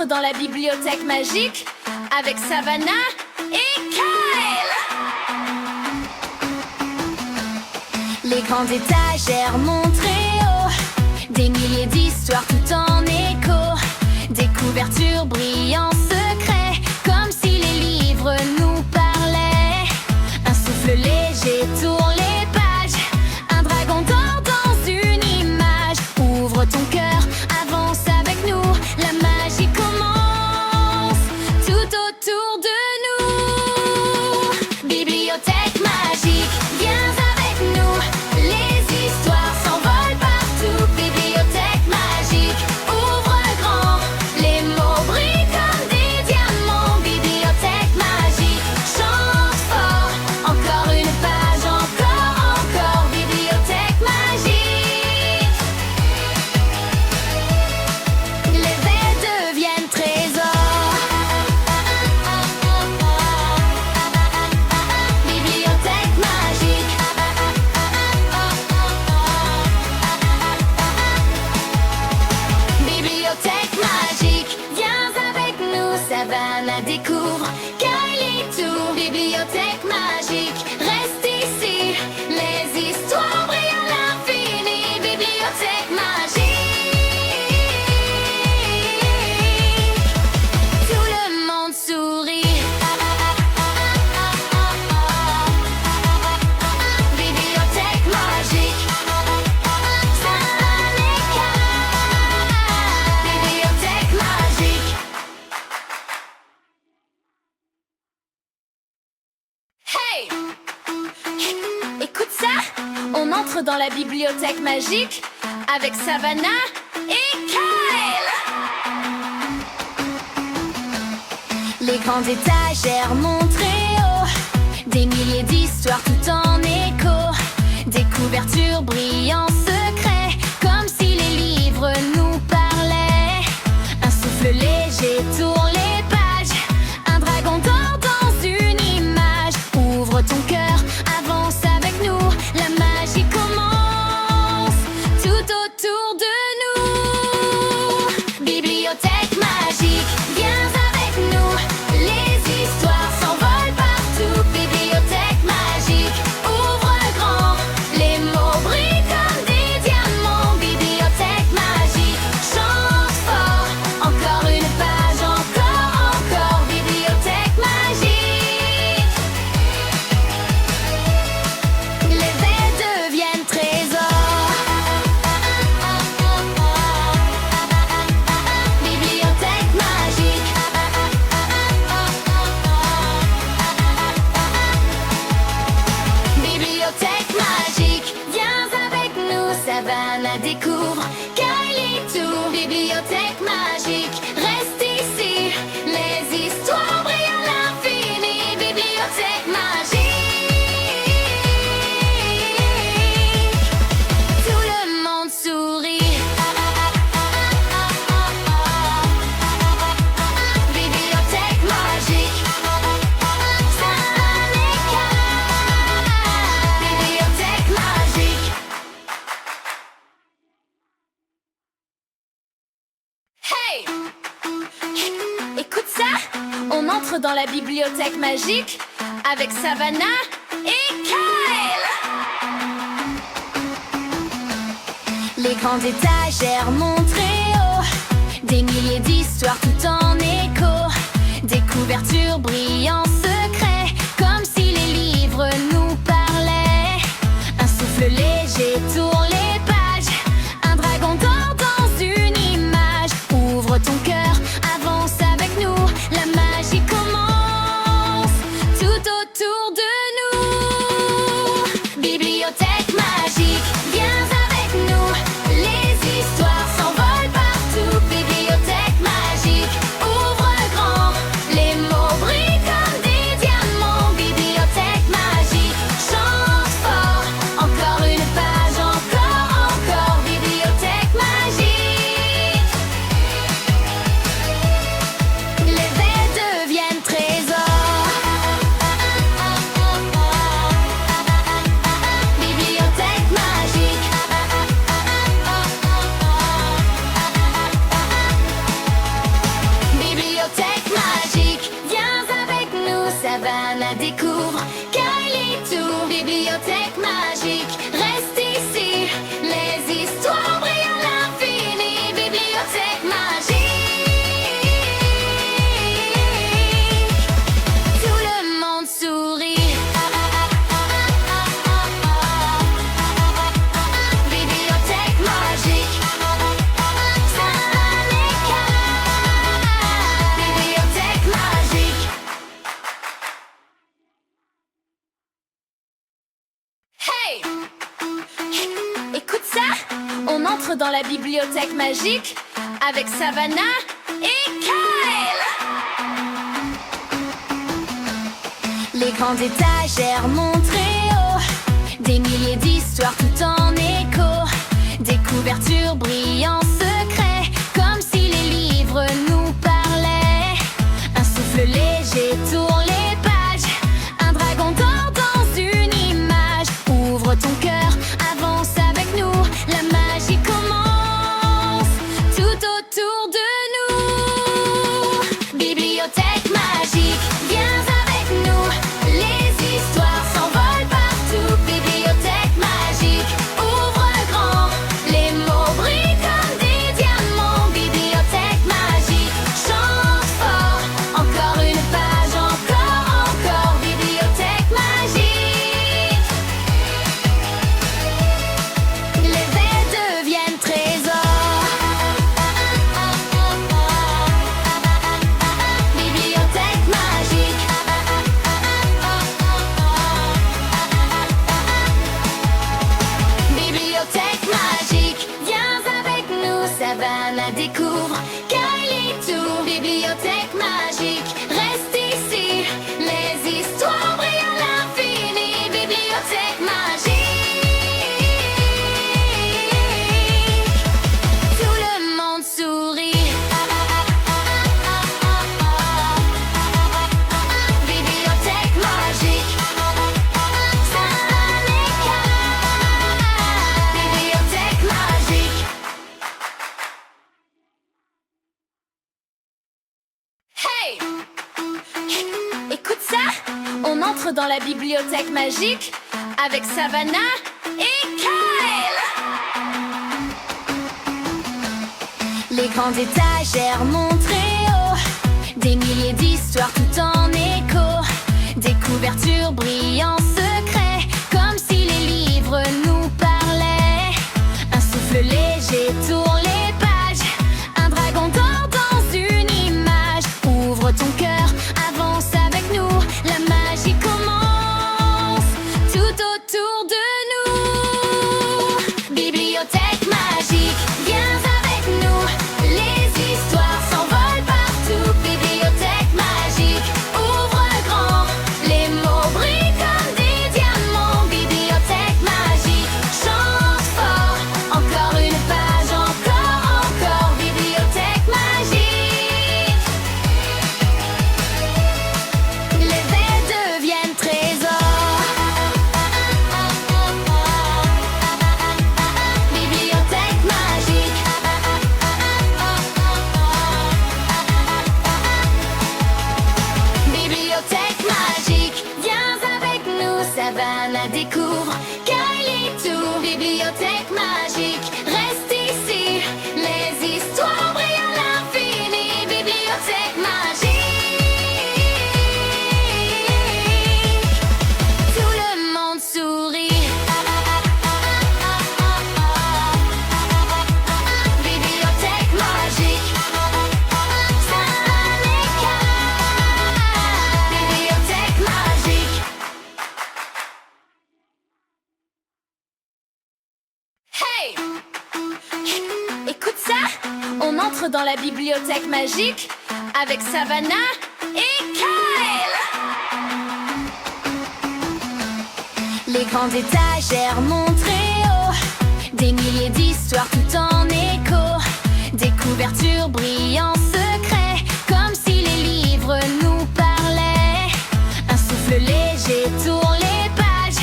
entre dans la bibliothèque magique avec Savannah et Kyle. Les grandes étagères montent très haut, des milliers d'histoires tout en écho, des couvertures brillent en secret, comme si les livres nous parlaient. Un souffle léger tourne les pages, un dragon dort dans une image. Ouvre ton cœur, avance avec nous, la magie commence tout autour de nous. Bibliothèque magique, viens avec nous, les histoires s'envolent partout. Bibliothèque magique, ouvre grand, les mots brillent comme des diamants. Bibliothèque magique, chante fort, encore une page, encore. Bibliothèque magique, les vers deviennent trésors. Bibliothèque magique, bibliothèque magique, viens avec nous, Savannah découvre, Kyle et tout. Bibliothèque magique, reste ici, les histoires brillent à l'infini. Bibliothèque magique, tout le monde sourit. Bibliothèque magique, Savannah et Kyle. Bibliothèque magique. Hey! Écoute ça! On entre dans la bibliothèque magique avec Savannah et Kyle. Les grandes étagères montent très haut, des milliers d'histoires tout en écho, des couvertures brillent en secret, comme si les livres nous parlaient. Un souffle léger tourne les pages, un dragon dort dans une image. Ouvre ton cœur, avance avec nous, la magie commence tout autour de nous. Bibliothèque magique, viens avec nous, les histoires s'envolent partout. Bibliothèque magique, ouvre grand, les mots brillent comme des diamants. Bibliothèque magique, chante fort, encore une page, encore. Bibliothèque magique, les vers deviennent trésors. Bibliothèque magique, bibliothèque magique, viens avec nous, Savannah découvre, Kyle et tout. Bibliothèque magique, reste ici, les histoires brillent à l'infini. Bibliothèque magique, tout le monde sourit. Bibliothèque magique, Savannah et Kyle. Bibliothèque magique. Hey! Écoute ça! On entre dans la bibliothèque magique avec Savannah et Kyle. Les grandes étagères montent très haut, des milliers d'histoires tout en écho, des couvertures brillent en secret, comme si les livres nous parlaient. Un souffle léger tourne les pages, un dragon dort dans une image. Ouvre ton cœur, avance avec nous, la magie commence tout autour de nous. Bibliothèque magique, viens avec nous, les histoires s'envolent partout. Bibliothèque magique, ouvre grand, les mots brillent comme des diamants. Bibliothèque magique, chante fort, encore une page, la bibliothèque magique avec Savannah et Kyle. Les grandes étagères montent très haut, des milliers d'histoires tout en écho, des couvertures brillent en secret, comme si les livres nous parlaient. Un souffle léger tourne les pages, un dragon dort dans une image. Ouvre ton cœur, avance avec nous, la magie commence tout autour de nous. Bibliothèque magique, viens avec nous, les histoires s'envolent partout. Bibliothèque magique, ouvre grand, les mots brillent comme des diamants. Bibliothèque magique, chante fort, encore une page, encore. Bibliothèque magique, les vers deviennent trésors. Bibliothèque magique, bibliothèque magique, viens avec nous, Savannah découvre, Kyle et tout. Bibliothèque magique, reste ici, les histoires brillent à l'infini. Bibliothèque magique, tout le monde sourit. Bibliothèque magique, Savannah et Kyle. Bibliothèque magique. Hey! Écoute ça! On entre dans la bibliothèque magique avec Savannah et Kyle. Les grandes étagères montent très haut, des milliers d'histoires tout en écho, des couvertures brillent en secret, comme si les livres nous parlaient. Un souffle léger tourne les pages, un dragon dort dans une image. Ouvre ton cœur, avance avec nous, la magie commence tout autour de nous. Bibliothèque magique, viens avec nous, les histoires s'envolent partout. Bibliothèque magique, ouvre grand, les mots brillent comme des diamants. Bibliothèque magique, chante fort, encore une page, encore. Bibliothèque magique, les vers deviennent trésors. Bibliothèque magique, bibliothèque magique, viens avec nous, Savannah découvre, Kyle et tout. Bibliothèque magique, reste ici, les histoires brillent à l'infini. Bibliothèque magique, tout le monde sourit. Bibliothèque magique, Savannah et Kyle. Bibliothèque magique. Hey! Écoute ça! On entre dans la bibliothèque magique avec Savannah et Kyle. Les grandes étagères montent très haut, des milliers d'histoires tout en écho, des couvertures brillent en secret, comme si les livres nous parlaient. Un souffle léger tourne les pages,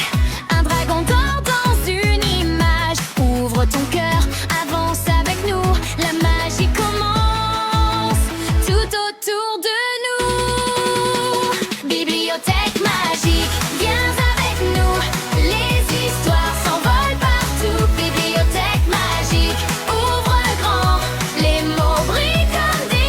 un dragon dort dans une image. Ouvre ton cœur, avance avec nous, la magie commence tout autour de nous. Bibliothèque magique, viens avec nous, les histoires s'envolent partout. Bibliothèque magique, ouvre grand, les mots brillent comme des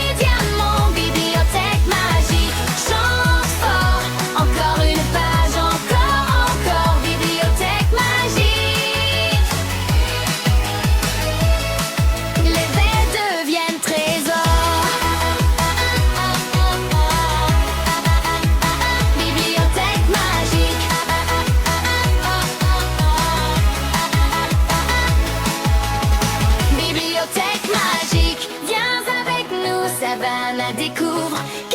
la découvre.